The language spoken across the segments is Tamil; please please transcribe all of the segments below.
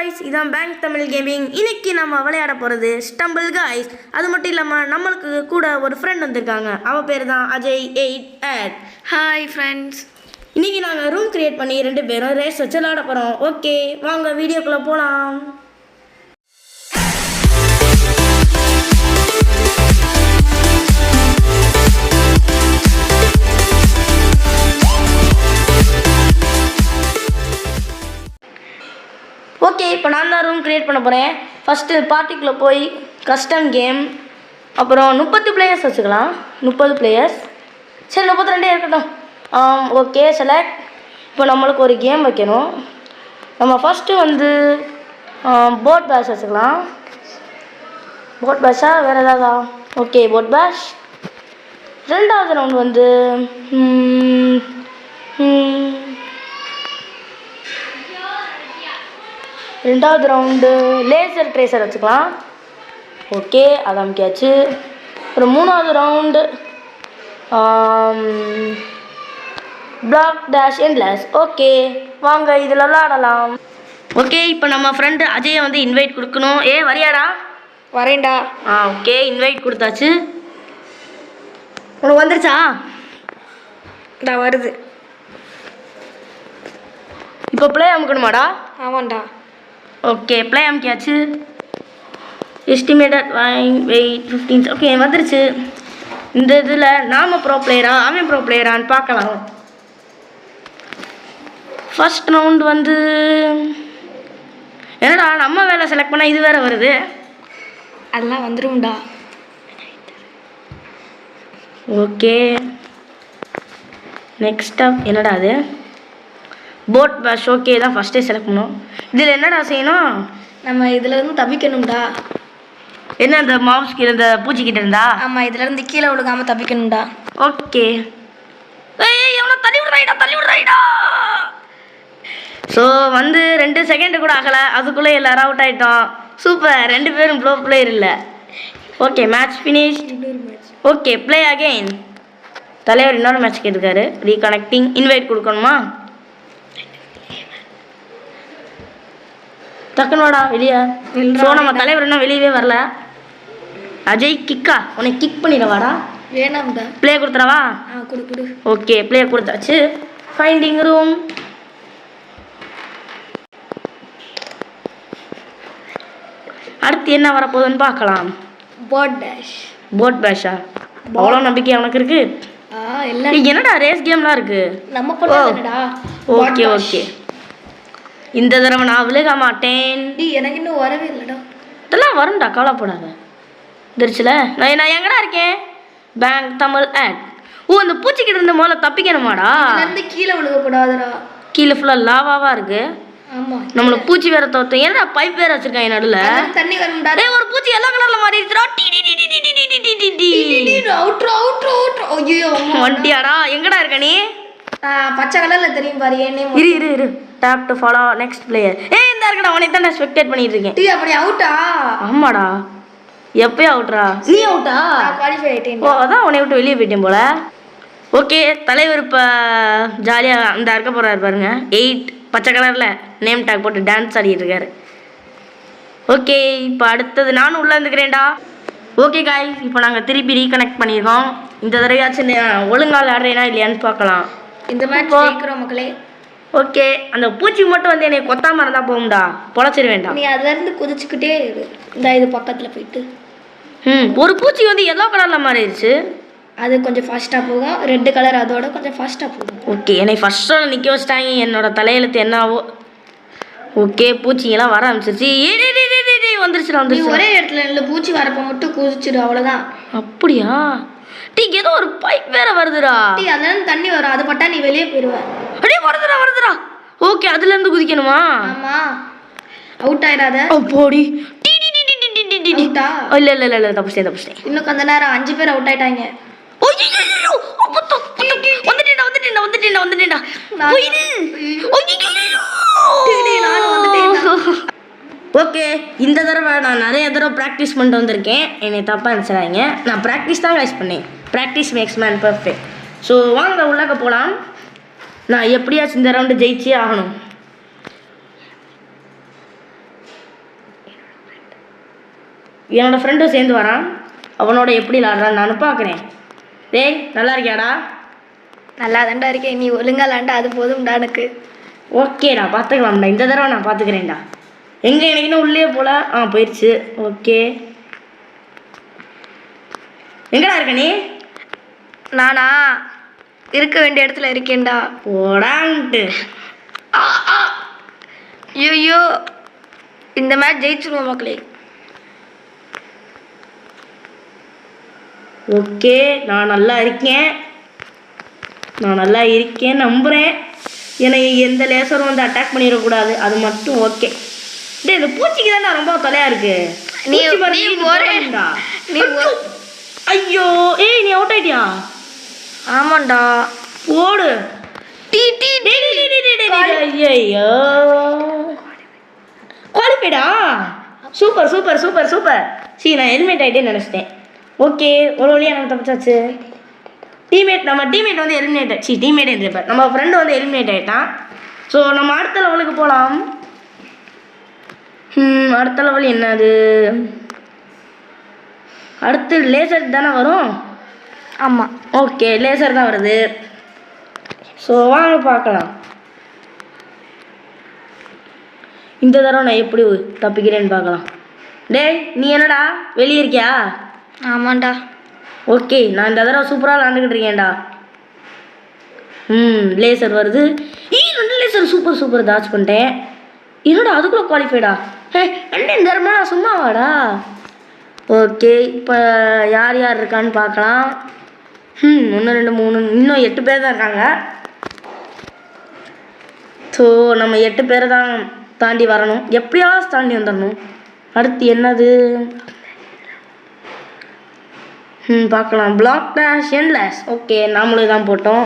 guys, இதான் பேங்க் தமிழ் கேமிங். இன்னைக்கு நம்ம விளையாட போகிறது ஸ்டம்பிள் guys. அது மட்டும் இல்லாமல் நம்மளுக்கு கூட ஒரு ஃப்ரெண்ட் வந்திருக்காங்க. அவன் பேர் தான் அஜய் 8 ஹாய் ஃப்ரெண்ட்ஸ். இன்னைக்கு நாங்கள் ரூம் கிரியேட் பண்ணி 2 பேரும் ரேஸ் வச்சு விளையாட போகிறோம். ஓகே, வாங்க வீடியோக்குள்ளே போகலாம். ஓகே, இப்போ நான் தான் ரூம் க்ரியேட் பண்ண போகிறேன். ஃபஸ்ட்டு பார்ட்டிக்குள்ளே போய் கஸ்டம் கேம், அப்புறம் 30 பிளேயர்ஸ் வச்சுக்கலாம். 30 பிளேயர்ஸ், சரி 32 இருக்கட்டும். Okay, select. இப்போ நம்மளுக்கு ஒரு கேம் வைக்கணும். நம்ம ஃபஸ்ட்டு வந்து போட் பேஷ் வச்சுக்கலாம். போட் பேஷா வேறு ஏதாவதா? ஓகே, போட் பேஷ். ரெண்டாவது ரவுண்ட் வந்து ரெண்டாவது ரவுண்டு லேசர் ட்ரேசர் வச்சுக்கலாம். ஓகே, அதை அமைக்காச்சு. அப்புறம் மூணாவது round black dash endless. Okay, வாங்க இதில் விளாடலாம். ஓகே, இப்போ நம்ம ஃப்ரெண்டு அஜயை வந்து இன்வைட் கொடுக்கணும். வரியாடா? வரேன்டா. ஓகே, இன்வைட் கொடுத்தாச்சு. உனக்கு வந்துருச்சா? வருது. இப்போ ப்ளே அமுக்கணுமாடா? ஆமாண்டா. ஓகே, ப்ளே அமுக்கியாச்சு. Estimated wait 15. ஓகே, வந்துருச்சு. இந்த இதில் நாம் ப்ரோ பிளேயரா அவன் ப்ரோ பிளேயரான்னு பார்க்கலாம். ஃபஸ்ட் ரவுண்டு வந்து என்னடா நம்ம வேலை செலக்ட் பண்ணால் இது வேறு வருது. அதெல்லாம் வந்துடும்டா. ஓகே, நெக்ஸ்ட் அப் என்னடா அது? போட் பேஷ். ஓகே, தான் ஃபஸ்ட்டே செலக்ட் பண்ணோம். இதில் என்னடா செய்யணும்? நம்ம இதுலேருந்து தப்பிக்கணும்டா. என்ன இந்த மவுஸ் கீழே இந்த பூச்சிக்கிட்ட இருந்தா? ஆமாம், இதுலேருந்து கீழே விழுகாமல் தப்பிக்கணும்டா. ஓகே, எவ்வளோ தள்ளி விடுறாயிடா. ஸோ வந்து 2 செகண்டு கூட ஆகலை, அதுக்குள்ளே எல்லோரும் அவுட் ஆகிட்டோம். சூப்பர், 2 பேரும் ப்ளோ பிளேயர் இல்லை. Okay, match finish. Okay, play again. தலைவர் இன்னொரு மேட்ச் கேட்டிருக்காரு. ரீகனெக்டிங். இன்வைட் கொடுக்கணுமா? டக்குனோடா வெளியே. ஸோ நம்ம தலைவர் இன்னும் வெளியவே வரல. அஜய் கிக்கா, உன்னை கிக் பண்ணிடவாடா? வேணாம்டா. ப்ளே கொடுத்துறவா? கொடு. ஓகே, ப்ளே கொடுத்தாச்சு. Finding room. அடுத்து என்ன வரப்போகுதுன்னு பார்க்கலாம். Boat dash. போட் பேஷா? அவ்வளோ நம்பிக்கை உனக்கு இருக்கு? என்னடா ரேஸ் கேம்லாம் இருக்கு நம்ம பண்ணடா. ஓகே ஓகே, இந்த தடவை நான் விழுக மாட்டேன். எனக்கு இன்னும் வரவே இல்லைடா. இதெல்லாம் வரும்டா, கவலைப்படாத. தெரிச்சுல, நான் எங்கடா இருக்கேன்? பேங்க் தமிழ் ஆட். அந்த பூச்சிக்கிட்ட இருந்து முதல்ல தப்பிக்கணுமாடா? கீழே விழுகக்கூடாதுடா. கீழே ஃபுல்லாக லாவாவா இருக்கு. ஆமா, நம்மளுக்கு பூச்சி வேற தோத்தம். என்னடா பைப் வேற வச்சிருக்காங்க நடுவில். தண்ணி வரும்டா. ஒரு பூச்சி எல்லா கலர்ல மாறிடுச்சுடா. வண்டியாடா, எங்கடா இருக்க நீ? பச்சை கலர்ல தெரியும் பாரு. இரு top to follow next player. இந்த இருக்கடா, உன்னை தான் நான் ஸ்பெக்டேட் பண்ணிட்டு இருக்கேன். அப்படி அவுட்டா? ஆமாடா. எப்பயே அவுட்ரா? நீ அவுட்டா? குவாலிஃபை ஆயிட்டேன். அதான் உன்னை விட்டு வெளியே போயிட்டேன் போல. ஓகே, தலைவர் இப்போ ஜாலியாக அந்த இருக்க போகிறாரு பாருங்க. 8 பச்சை கலரில் நேம் டேக் போட்டு டான்ஸ் ஆடிட்டு இருக்காரு. ஓகே, இப்போ அடுத்தது நானும் உள்ளே இருந்துக்கிறேன்டா. ஓகே காய்ஸ், இப்போ நாங்கள் திருப்பி ரீகனெக்ட் பண்ணியிருக்கோம். இந்த தடவையாச்சும் ஒழுங்கால் ஆடுறேனா இல்லையான்னு பார்க்கலாம். இந்த மாதிரி ஜெயிக்கிறோம் மக்களே. ஓகே, அந்த பூச்சி மட்டும் வந்து என்னை கொத்தாம இருந்தால் போகும்டா, பொழைச்சிட வேண்டாம். நீ அதுலேருந்து குதிச்சுக்கிட்டே இரு. இது பக்கத்தில் போயிட்டு ஒரு பூச்சி வந்து எல்லோ கலரில் மாறிடுச்சு. அது கொஞ்சம் ஃபாஸ்ட்டாக போகும். ரெட் கலர் அதோட கொஞ்சம் ஃபாஸ்ட்டாக போகும். ஓகே, என்னை ஃபஸ்ட்டோட நிற்க வச்சிட்டாங்க. என்னோட தலையெழுத்து என்னாவோ. ஓகே, பூச்சிங்கெல்லாம் வர ஆரம்பிச்சிருச்சு. வந்துருச்சு. ஒரே இடத்துல இல்லை, பூச்சி வரப்போ மட்டும் குதிச்சிடு, அவ்வளோதான். அப்படியா? ஏதோ ஒரு பைப் வேற வருதுடா. அதுலேருந்து தண்ணி வரும், அது பட்டா நீ வெளியே போயிடுவ. அப்படியே வருதுடா. ஓகே, அதுலேருந்து குதிக்கணுமா? ஆமா, அவுட் ஆயிடாத. போடி. இல்ல தப்பிச்சிட்டேன். இன்னும் கொஞ்ச நேரம் 5 பேர் அவுட் ஆயிட்டாங்க. வந்துட்டேன்டா. ஓகே, இந்த தடவை நான் நிறைய தடவை ப்ராக்டிஸ் பண்ணிட்டு வந்திருக்கேன். என்னை தப்பாக நினச்சிடாதீங்க. நான் ப்ராக்டிஸ் தான் கைஸ் பண்ணேன். Practice makes man perfect. So வாங்க உள்ளக்க போகலாம். நான் எப்படியாச்சும் இந்த ரவுண்டு ஜெயிச்சே ஆகணும். என்னோடய ஃப்ரெண்டும் சேர்ந்து வரான். அவனோட எப்படி விளாட்றான்னு நானும் பார்க்குறேன். டேய் நல்லா இருக்கியாடா? நல்லா தான்டா இருக்கேன். நீ ஒழுங்கா விளாண்டா அது போதும்டா எனக்கு. ஓகேடா பார்த்துக்கலாம்டா. இந்த தடவை நான் பார்த்துக்கிறேன்டா. எங்கே எனக்கு இன்னும் உள்ளே போல. போயிடுச்சு. ஓகே எங்கடா இருக்க நீ? நானா இருக்க வேண்டிய இடத்துல இருக்கேன்டா. போடான்ட்டு. ஐயோ இந்த மேட்ச் ஜெயிச்சிருவோம் மக்களே. ஓகே நான் நல்லா இருக்கேன். நம்புகிறேன். என்னை எந்த லேசரும் வந்து அட்டாக் பண்ணிடக்கூடாது. அது மட்டும் ஓகே. டே இந்த பூச்சிக்கு தான் ரொம்ப தொலையா இருக்கு. ஐயோ ஏய் நீ அவுட் ஆயிட்டியா? ஆமாண்டா ஓடு. ஐயோ குவாலிஃபைடா. Super super super super. நான் ஹெல்மெட் ஆகிட்டே நினச்சிட்டேன். ஓகே ஒரு வழியாக நம்ம தப்பிச்சாச்சு. நம்ம டீம்மேட் வந்து எலிமினேட் டீம்மேட் இருந்திருப்பார். நம்ம ஃப்ரெண்டு வந்து எலிமினேட் ஆகிட்டான். ஸோ நம்ம அடுத்த லெவலுக்கு போகலாம். அடுத்த லெவல் என்னது? அடுத்து லேசர் தானே வரும். ஆமாம் ஓகே லேசர் தான் வருது. ஸோ வாங்க பார்க்கலாம். இந்த தடவை நான் எப்படி தப்பிக்கிறேன்னு பார்க்கலாம். டேய் நீ என்னடா வெளியே இருக்கியா? ஆமாண்டா. ஓகே நான் இந்த தடவை சூப்பராக விளாண்டுக்கிட்டு இருக்கேன்டா. லேசர் வருது. 2 லேசர் சூப்பர் சூப்பர் தாட்ச் பண்ணிட்டேன். என்னடா அதுக்குள்ளே குவாலிஃபைடா? இந்த தடவை நான் சும்மாவாடா. ஓகே இப்போ யார் யார் இருக்கான்னு பார்க்கலாம். 1 2 3 இன்னும் 8 பேர் தான் இருக்காங்க. ஸோ நம்ம 8 பேரை தான் தாண்டி வரணும். எப்படியாவது தாண்டி வந்துடணும். அடுத்து என்னது பார்க்கலாம். Black dash endless. ஓகே நாமளும் தான் போட்டோம்.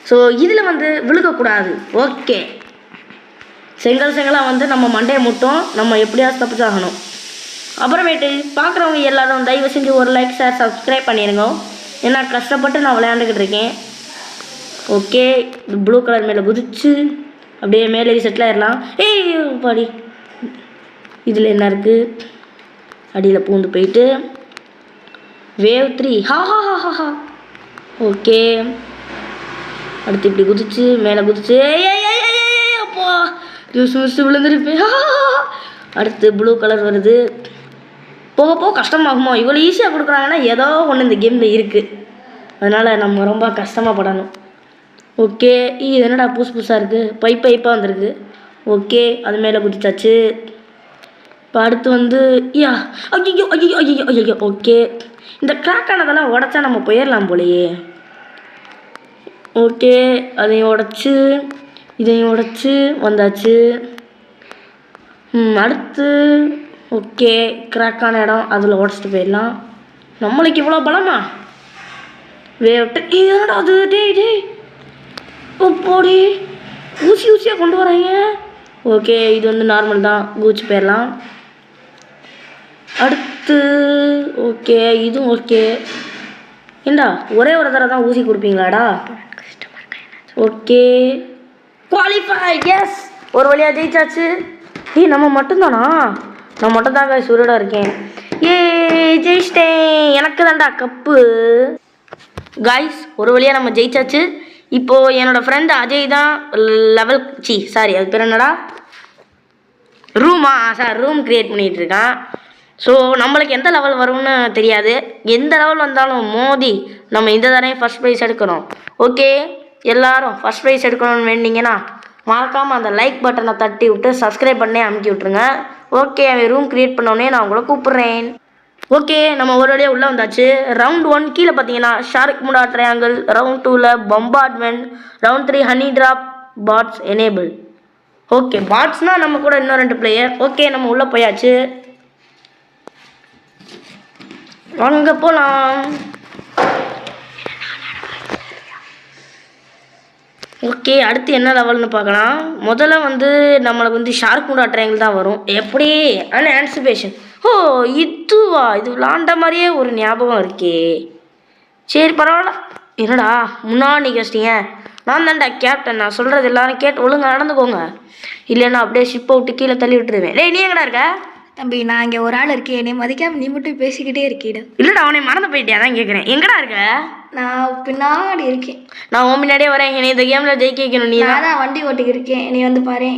ஸோ இதில் வந்து விழுகக்கூடாது. ஓகே செங்கலாக வந்து நம்ம மண்டையை முட்டோம். நம்ம எப்படியாவது தப்பிச்சாகணும். அப்புறமேட்டு பார்க்குறவங்க எல்லோரும் தயவு செஞ்சு ஒரு லைக் ஷேர் சப்ஸ்கிரைப் பண்ணிடுங்க. ஏன்னா கஷ்டப்பட்டு நான் விளையாண்டுக்கிட்டு இருக்கேன். ஓகே ப்ளூ கலர் மேலே குதிச்சு அப்படியே மேலே செட்டில் ஆயிடலாம். பாடி இதில் என்ன இருக்குது? அடியில் பூந்து போயிட்டு வேவ் 3 ஹா. ஓகே அடுத்து இப்படி குதிச்சு மேலே குதிச்சு அப்பா விழுந்துருப்பேன். அடுத்து ப்ளூ கலர் வருது. போக போக கஷ்டமாகுமோ? இவ்வளோ ஈஸியாக கொடுக்குறாங்கன்னா ஏதோ ஒன்று இந்த கேமில் இருக்குது. அதனால் நம்ம ரொம்ப கஷ்டமாகப்படணும். ஓகே இது என்னடா புதுசாக இருக்குது? பைப்பாக வந்திருக்கு. ஓகே அது மேலே குதிச்சாச்சு. இப்போ அடுத்து வந்து ஐயோ. ஓகே இந்த கிராக் ஆனதெல்லாம் உடச்சா நம்ம போயிடலாம் போலையே. ஓகே அதையும் உடச்சி இதையும் உடச்சி வந்தாச்சு. அடுத்து ஓகே கிராக்கான இடம் அதில் உடச்சிட்டு போயிடலாம். நம்மளுக்கு இவ்வளோ பலமா? என்னடா அது? டேய் போடி ஊசியாக கொண்டு வராங்க. ஓகே இது வந்து நார்மல் தான். கூச்சி போயிடலாம். அடுத்து ஓகே இதுவும் ஓகே. ஏண்டா ஒரே ஒரு தடவை தான் ஊசி கொடுப்பீங்களாடா? Okay qualify. எஸ் ஒரு வழியாக ஜெயிச்சாச்சு. நம்ம மட்டும்தானா? நான் மட்டும் தாங்க சுருடாக இருக்கேன். ஜெயிச்சிட்டேன். எனக்கு தான்டா கப்பு. காய்ஸ் ஒரு வழியாக நம்ம ஜெயிச்சாச்சு. இப்போது என்னோடய ஃப்ரெண்டு அஜய் தான் லெவல் அது பேர் என்னடா ரூம் க்ரியேட் பண்ணிகிட்ருக்கான். ஸோ நம்மளுக்கு எந்த லெவல் வரும்னு தெரியாது. எந்த லெவல் வந்தாலும் மோதி நம்ம இந்த தடவையும் ஃபஸ்ட் ப்ரைஸ் எடுக்கணும். ஓகே எல்லோரும் ஃபஸ்ட் ப்ரைஸ் எடுக்கணும்னு வேண்டிங்கன்னா மறக்காமல் அந்த லைக் பட்டனை தட்டி விட்டு சப்ஸ்கிரைப் பண்ணி அமுக்கி விட்ருங்க. ஓகே அவன் ரூம் க்ரியேட் பண்ணோடனே நான் உங்களை கூப்பிட்றேன். ஓகே நம்ம ஒரு வழியாக உள்ளே வந்தாச்சு. ரவுண்ட் 1 கீழே பார்த்தீங்கன்னா ஷார்க் முடா ட்ரையாங்கிள். ரவுண்ட் 2ல் bombardment. Round 3 honey trap bots enable. Okay பாட்ஸ்னால் நம்ம கூட இன்னும் 2 பிளேயர். ஓகே நம்ம உள்ளே போயாச்சு. வாங்க போகலாம். ஓகே அடுத்து என்ன லெவல்னு பார்க்கலாம். முதல்ல வந்து நம்மளுக்கு வந்து ஷார்க் முடா ட்ரையாங்கிள் தான் வரும். எப்படி ஆன்சிபேஷன். இதுவா? இது விளாண்ட மாதிரியே ஒரு ஞாபகம் இருக்கே. சரி பரவாயில்ல. என்னடா முன்னாடி கஷ்டிங்க? நான் தான்டா கேப்டன். நான் சொல்கிறது எல்லாரும் கேட்டு ஒழுங்காக நடந்துக்கோங்க. இல்லைன்னா அப்படியே ஷிப்பை விட்டு கீழே தள்ளி விட்டுருவேன். நீ எங்கடா இருக்க? தம்பி நான் இங்கே ஒரு ஆள் இருக்கேன், என்னை மதிக்காம நீ மட்டும் பேசிக்கிட்டே இருக்கீடா. இல்லைடா அவனை மறந்து போயிட்டியா தான் கேட்குறேன். எங்கடா இருக்க? நான் பின்னாடி இருக்கேன். நான் உன் முன்னாடியே வரேன். என்னை இந்த கேமில் ஜெயிக்க வைக்கணும் நீ தான். நான் தான் வண்டி ஓட்டிக்கு இருக்கேன், நீ வந்து பாரு.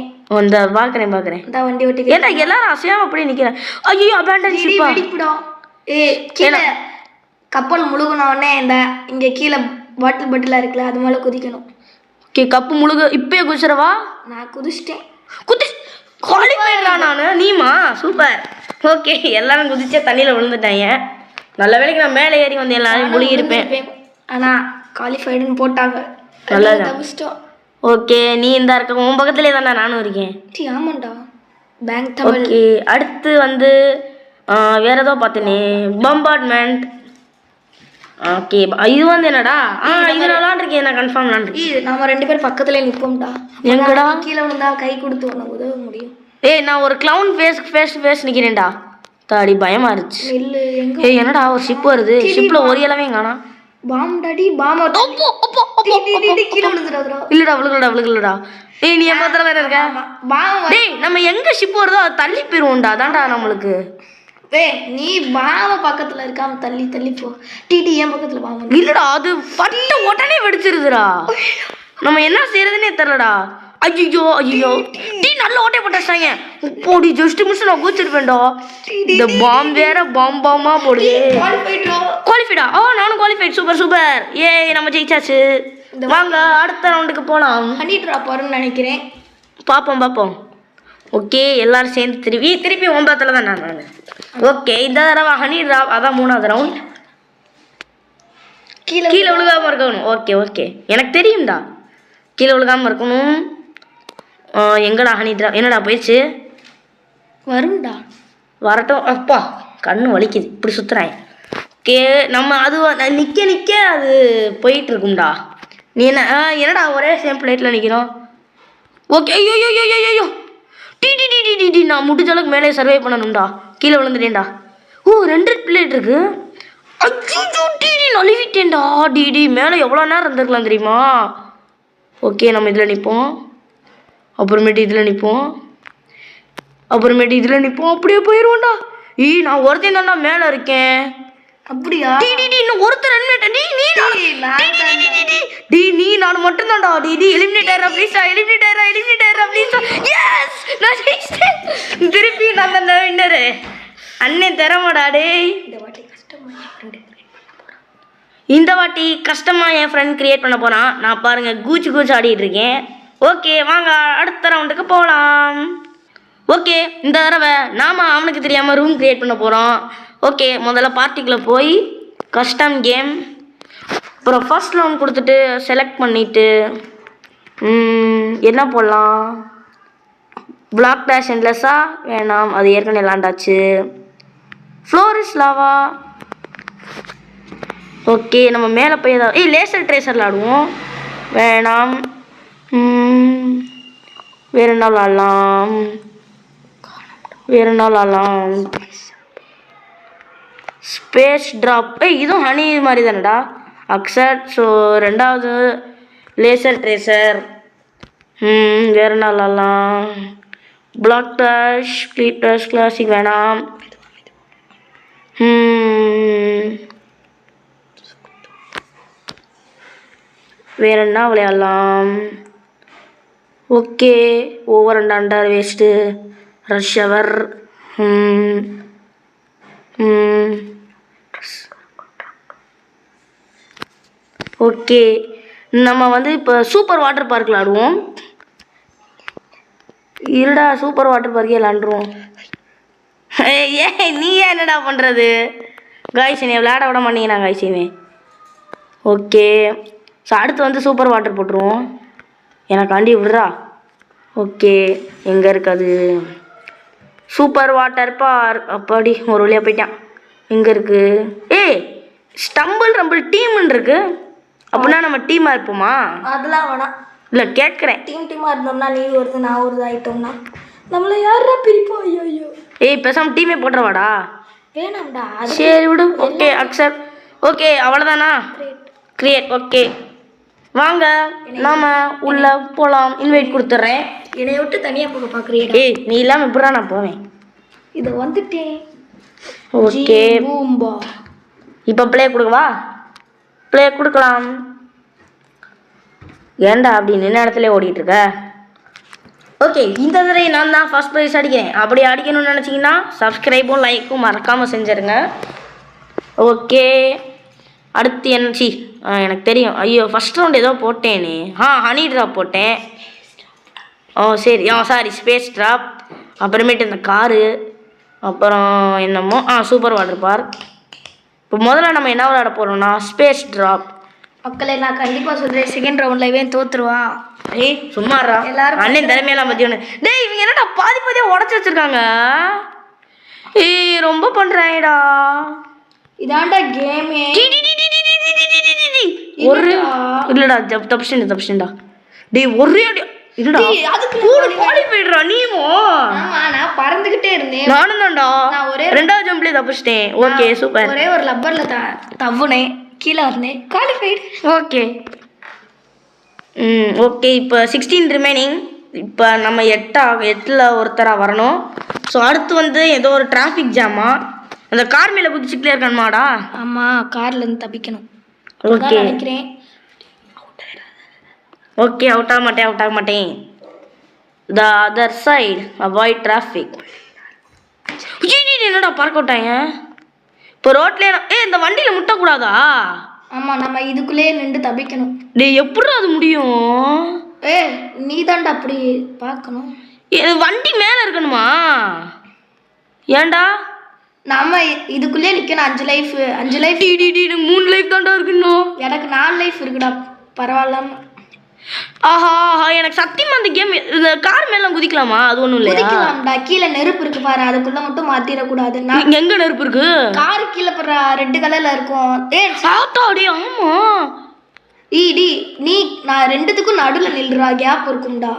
இந்த பார்க்குறேன். இந்த வண்டி ஓட்டிக்கு ஏன்டா எல்லாரும் அசையாம அப்படியே நிற்கிறேன். ஐயோ அபேண்டன் ஷிப்பா. வெடிப்பிடும். கீழே கப்பல் முழுகின உடனே இந்த இங்கே கீழே பாட்டிலாக இருக்குல்ல, அது மேலே குதிக்கணும். ஓகே கப்பு முழுக இப்பயே குதிச்சிடவா? நான் குதிச்சிட்டேன். குவாலிஃபைடா நான். நீமா சூப்பர். ஓகே எல்லாரும் குதிச்சே தண்ணியில் விழுந்துட்டாங்க. நல்ல வேலைக்கு நான் மேலே ஏறி வந்து எல்லாரும் முழுகி இருப்பேன். ஆனால் குவாலிஃபைடுன்னு போட்டாங்க. நல்லதான். தப்பிச்சிட்டோம். ஓகே நீ இந்த இருக்க உன் பக்கத்துலேயே தான்டா நானும் இருக்கேன். ஆமாண்டா பேங்க் தமிழ். ஓகே அடுத்து வந்து வேற ஏதோ பார்த்தேனே பம்பார்ட்மெண்ட். ஓகே இது வந்து என்னடா இது விளாண்டுருக்கேன் நான் கன்ஃபார்ம் விளாண்டுருக்கேன். நம்ம 2 பேரும் பக்கத்துல நிற்போம்டா. எங்கடா? கீழே விழுந்தா கை கொடுத்து உனக்கு உதவ முடியும். ஏய் நான் ஒரு கிளவுன் ஃபேஸ் நிற்கிறேன்டா. தாடி பயமா இருந்துச்சு. இல்ல எங்க? ஏய் என்னடா ஒரு ஷிப் வருது. ஷிப்ல ஒரு இலவே காணா. Bomb daddy bomb. கீழே விழுந்துடாதடா. இல்லடா விழுகலடா. ஏய் நீ என் பக்கத்துல தானே இருக்க. பாம். டேய் நம்ம எங்க ஷிப் வருதோ அது தள்ளி போயிருவோம்டா. அதான்டா நம்மளுக்கு. நீ பாவ பக்கத்துல இருக்காம தள்ளி போ. டிடி என் பக்கத்துல பாவம். இல்லடா அது பட்ட உடனே வெடிச்சிருதுடா. நம்ம என்ன செய்யறதுன்னே தெரியலடா. ஐயோ டீ நல்ல ஓட்டை போட்டாங்க. போடி ஜஸ்ட் மிஸ் நான் கூச்சிருப்பேன்டா. இந்த பாம் வேற பாமா போடுது. குவாலிஃபைடா? நானும் குவாலிஃபைட். சூப்பர். ஏய் நம்ம ஜெயிச்சாச்சு. வாங்க அடுத்த ரவுண்டுக்கு போலாம். ஹனி ட்ராப் வரும்னு நினைக்கிறேன். பார்ப்போம். ஓகே எல்லாரும் சேர்ந்து திருப்பி 9த்துல தான் நான். ஓகே இந்த தடவை ஹனி ட்ராப் அதான் 3வது ரவுண்ட். கீழே விழுகாம இருக்கணும். ஓகே எனக்கு தெரியும்டா கீழே விழுகாம இருக்கணும். எங்கடா ஹனி ட்ராப்? என்னடா போயிடுச்சு. வரும்டா வரட்டும். அப்பா கண்ணு வலிக்குது இப்படி சுற்றுறாங்க. ஓகே நம்ம அது நிற்க அது போயிட்டு இருக்கும்டா. நீ என்னடா ஒரே சேம் பிளேட்டில் நிற்கிறோம். ஓகே ஐயோ டி நான் முடிஞ்ச அளவுக்கு மேலே சர்வே பண்ணணும்டா. கீழே விழுந்துட்டேன்டா. 2 பிளேட் இருக்கு. ஐயோ டிடி நழுவிட்டேன்டா. டிடி மேலே எவ்வளோ நேரம் இருந்திருக்கலாம் தெரியுமா. ஓகே நம்ம இதில் நிற்போம். அப்புறமேட்டு இதில் நிற்போம். அப்படியே போயிடுவோம்டா. நான் ஒருத்தையும் தான்டா மேலே இருக்கேன். அப்படியா? டிடி இன்னும் ஒருத்தர் நீ நான் மட்டும் தான்டா. DD eliminator ப்ளீஸா. எஸ் நான் ஜெயிச்சிட்டேன். திருப்பி நான் தான் வின்னரு. அண்ணன் தரமாடா டேய். இந்த வாட்டி கஷ்டமாக என் ஃப்ரெண்ட் கிரியேட் பண்ண போகிறான். நான் பாருங்க கூச்சு ஆடிட்டு இருக்கேன். ஓகே வாங்க அடுத்த ரவுண்டுக்கு போகலாம். ஓகே இந்த தடவை நாம் அவனுக்கு தெரியாமல் ரூம் கிரியேட் பண்ண போகிறோம். ஓகே முதல்ல பார்ட்டிக்குள்ளே போய் கஸ்டம் கேம் அப்புறம் ஃபர்ஸ்ட் லோன் கொடுத்துட்டு செலக்ட் பண்ணிவிட்டு என்ன போடலாம். பிளாக் டேஷ் என்லெஸ்ஸா வேணாம் அது ஏற்கனவே விளாண்டாச்சு. ஃப்ளோரிஸ் லாவா. ஓகே நம்ம மேலே போய் ஏதாவது லேசர் ட்ரேசர் விளாடுவோம். வேணாம். வேறு என்ன விளாட்லாம். Space drop. இதுவும் ஹனி மாதிரி தானடா. அக்சட். ஸோ 2வது லேசர் ட்ரேசர். வேறு என்ன விளாட்லாம். பிளாக் டேஷ் கிளாசிக் வேணாம். வேறு என்ன விளையாடலாம். Okay over and under waste. Rush hour. Okay நம்ம வந்து இப்போ சூப்பர் வாட்டர் பார்க் விளாடுவோம். இருடா சூப்பர் வாட்டர் பார்க்கே விளாண்டுருவோம். நீ என்னடா பண்ணுறது காய்ஸ்? என்னை விளையாட விட மாட்டீங்கன்னா காய்ஸியுமே. ஓகே ஸோ அடுத்து வந்து சூப்பர் வாட்டர் போட்டுருவோம். எனக்காண்டி விடுறா. ஓகே எங்கே இருக்காது சூப்பர் வாட்டர் பார்க்? அப்பாடி ஒரு வழியாக போயிட்டான். எங்கே இருக்குது? ஸ்டம்பிள் ரம்பிள் டீம்னு இருக்கு. அப்படின்னா நம்ம டீமாக இருப்போமா? அதெல்லாம் வேணாம். இல்லை கேட்குறேன். டீமாக இருந்தோம்னா நீ வருது நான் ஒரு ஆகிட்டோம்னா நம்மளை யாரா பிரிப்போம். ஐயோ பேசாமல் டீமே போட்டுருவாடா. வேணாம்டா. சரி விடு. Okay accept. ஓகே அவ்வளோதானா? கிரியேட். ஓகே வாங்க நாம உள்ள போகலாம். இன்வைட் கொடுத்துட்றேன். என்னை விட்டு தனியாக போக பார்க்குறீங்க. நீ இல்லாமல் எப்படா நான் போவேன். இது வந்துட்டேன். ஓகே பூம்பா. இப்போ ப்ளே கொடுக்கவா? ப்ளே கொடுக்கலாம். ஏன்டா அப்படி நின்ன இடத்துல ஓடிட்டு இருக்க? ஓகே, இந்த தடவை நான் தான் ஃபர்ஸ்ட் ப்ரைஸ் அடிக்கிறேன். அப்படி அடிக்கணும்னு நினச்சிங்கன்னா சப்ஸ்கிரைபும் லைக்கும் மறக்காமல் செஞ்சுருங்க. ஓகே, அடுத்து என்னச்சி எனக்கு தெரியும். ஐயோ, ஃபஸ்ட் ரவுண்ட் ஏதோ போட்டேனே. ஹனி ட்ராப் போட்டேன். சரி, சாரி, ஸ்பேஸ் ட்ராப். அப்புறமேட்டு இந்த காரு, அப்புறம் என்னமோ சூப்பர் வாட்டர் பார்க். இப்போ முதல்ல நம்ம என்ன விளையாட போகிறோம்னா ஸ்பேஸ் ட்ராப். மக்களே, நான் கண்டிப்பாக சொல்கிறேன், செகண்ட் ரவுண்டில் இவன் தோற்றுருவான். ஏய் சும்மாறா, எல்லாரும் அண்ணன் திறமையெல்லாம் பற்றி ஒன்று. டேய், இவங்க என்னடா பாதியாக உடச்சி வச்சிருக்காங்க. ஏய் ரொம்ப பண்ணுறாங்கடா. இதாண்டா கேமே. ஒரு இல்லடா தப்பிச்சுடா. டேய் ஒரே அடி இல்லடா. அதுக்கு கூட குவாலிஃபைடுடா நீமோ. ஆமா, நான் பறந்துகிட்டே இருந்தேன். நானும் தான்டா. நான் ஒரே ரெண்டாவது ஜம்ப்லயே தப்பிச்சிட்டேன். Okay super. ஒரே ஒரு லப்பர்ல தவ்வுனேன், கீழே வந்தேன், குவாலிஃபைடு. ஓகே ஓகே, இப்போ 16 ரிமைனிங். இப்போ நம்ம 8ல் ஒருத்தராக வரணும். ஸோ அடுத்து வந்து ஏதோ ஒரு டிராஃபிக் ஜாமா. அந்த கார் மேலே குதிச்சுக்கிட்டே இருக்கானுமாடா. ஆமா, கார்ல இருந்து தப்பிக்கணும். ஓகே நினைக்கிறேன். ஓகே, அவுட் ஆக மாட்டேன். The other side avoid traffic. என்னடா பார்க் அவுட்டாங்க இப்போ ரோட்லேயே. இந்த வண்டியில் முட்டக்கூடாதா? ஆமா, நம்ம இதுக்குள்ளேயே நின்று தப்பிக்கணும். டேய் எப்படி அது முடியும்? நீ தாண்டா அப்படி பார்க்கணும். வண்டி மேலே இருக்கணுமா? ஏன்டா நம்ம இதுக்குள்ளே நிக்கணும். 5 லைஃப் 3 லைஃப் தாண்டா இருக்கணும். எனக்கு 4 லைஃப் இருக்குடா, பரவாயில்லாம. ஆஹா, எனக்கு சத்தியமா அந்த கேம் இந்த கார் மேல குதிக்கலாமா? அது ஒண்ணும் இல்லையா? குதிக்கலாம்டா. கீழே நெருப்பு இருக்கு பாரு, அதுக்குள்ள மட்டும் மாத்திரக்கூடாது. எங்க நெருப்பு இருக்கு? காரு கீழே போற ரெட் கலர்ல இருக்கும். சாத்தாடி. ஆமா நீ நான் ரெண்டுத்துக்கும் நடுவுல நில்றா, கேப் இருக்கும்டா.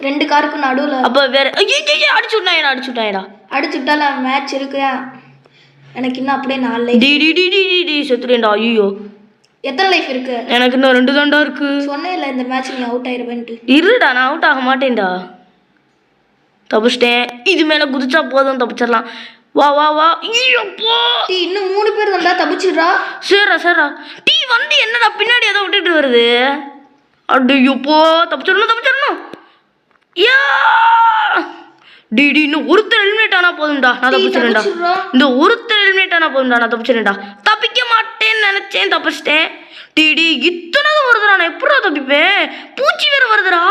2 காருக்கும் நடுவுல. அப்ப வேற அடிச்சுட்டாயடா. அடிச்சுட்டால மேட்ச் இருக்கு. எனக்கு இன்னும் அப்படியே 4 லைஃப். செத்துறேன்டா. ஐயோ, எத்தனை லைஃப் இருக்கு? எனக்கு இன்னும் 2 தாண்டா இருக்கு. சொன்னேன்ல இந்த மேட்ச் நீ அவுட் ஆயிருவேன்ட்டு. இருடா, நான் அவுட் ஆக மாட்டேன்டா. தப்பிச்சிட்டேன். இது மேல குதிச்சா போதும், தப்பிச்சிடலாம். வா வா வா. இன்னும் 3 பேர் தான்டா, தப்பிச்சிடுறா. சரிடா. வந்து என்னடா பின்னாடி ஏதோ விட்டுட்டு வருது. அடியோப்போ, தப்பிச்சிடணும். இன்னும் ஒருத்தர் எலிமினேட் ஆனா போதும்டா, நான் தப்பிச்சிடேன்டா. இந்த ஒருத்தர் எலிமினேட் ஆனா போதும்டா, நான் தப்பிச்சிடேன்டா. தப்பிக்க மாட்டேன்னு நினைச்சேன், தப்பிச்சிட்டேன். இத்தனை வருதுடா, நான் எப்படா தப்பிப்பேன்? பூச்சி வேற வருதுடா.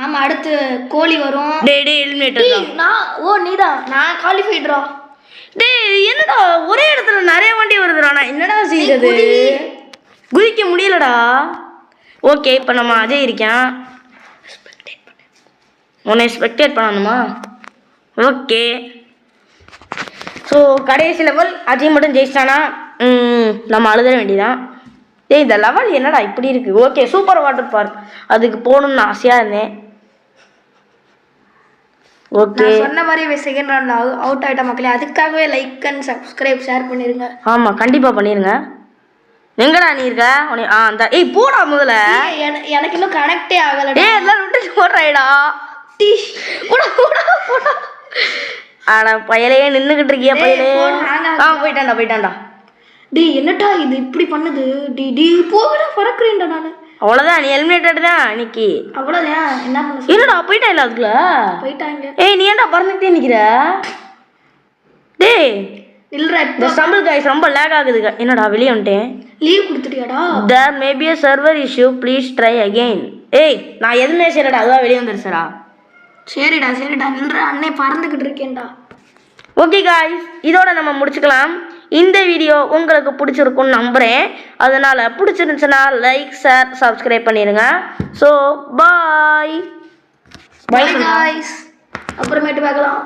ஆமா, அடுத்து கோழி வரும். எலிமினேட். நீதான். நான் குவாலிஃபைடுடா. என்னடா ஒரே இடத்துல நிறைய வண்டி வருதுடா. நான் என்னடா செய்யறது? குதிக்க முடியலடா. ஓகே, இப்போ நம்ம அஜய் இருக்கேன். உன்னை ஸ்பெக்டேட் பண்ணணுமா? ஓகே, ஸோ கடைசி லெவல் அஜய் மட்டும் ஜெயிச்சிட்டானா நம்ம அழுத வேண்டியதான். இந்த லெவல் என்னடா இப்படி இருக்கு? ஓகே, சூப்பர் வாட்டர் பார்க் அதுக்கு போகணும்னு ஆசையாக இருந்தேன். ஓகே, சொன்ன மாதிரி செகண்ட் ரவுண்ட்ல அவுட் ஆயிட்ட மக்களே. அதுக்காகவே லைக் அண்ட் சப்ஸ்கிரைப் ஷேர் பண்ணிருங்க. ஆமாம், கண்டிப்பாக பண்ணிடுங்க. எங்கடா நீ இருக்க? அந்த போடா முதல்ல. எனக்கு இன்னும் கனெக்டே ஆகல. எல்லாரும் விட்டு போடுறாடா. ஆட பயலையே நின்றுகிட்டு இருக்கியா? பயலே போயிட்டான்டா. என்னட்டா இது இப்படி பண்ணுது? போகடா, பறக்குறேன்டா நானு. அவ்வளோதான், நீ எலிமினேட்டட் தான் இன்னைக்கு. அவ்வளோதான். என்ன பண்ண? இல்லடா, போயிட்டா இல்ல அதுக்குள்ள போயிட்டாங்க. நீ ஏன்டா பறந்துக்கிட்டே நிக்கிற? இல்லடா, இந்த ஸ்டம்பிள் கைஸ் ரொம்ப லேக் ஆகுது. என்னடா வெளியே வந்துட்டேன். Leave கொடுத்துட்டியாடா? there may be a server issue, please try again. நான் எதுவுமே செய்யலடா, அதுதான் வெளியே வந்துருச்சுடா. சரிடா நில்றா, அண்ணே பறந்துக்கிட்டு இருக்கேன்டா. ஓகே காய்ஸ், இதோட நம்ம முடிச்சுக்கலாம். இந்த வீடியோ உங்களுக்கு பிடிச்சிருக்குன்னு நம்புகிறேன். அதனால் பிடிச்சிருந்துச்சுன்னா லைக், ஷேர், சப்ஸ்கிரைப் பண்ணிடுங்க. ஸோ பாய் காய்ஸ், அப்புறமேட்டு பார்க்கலாம்.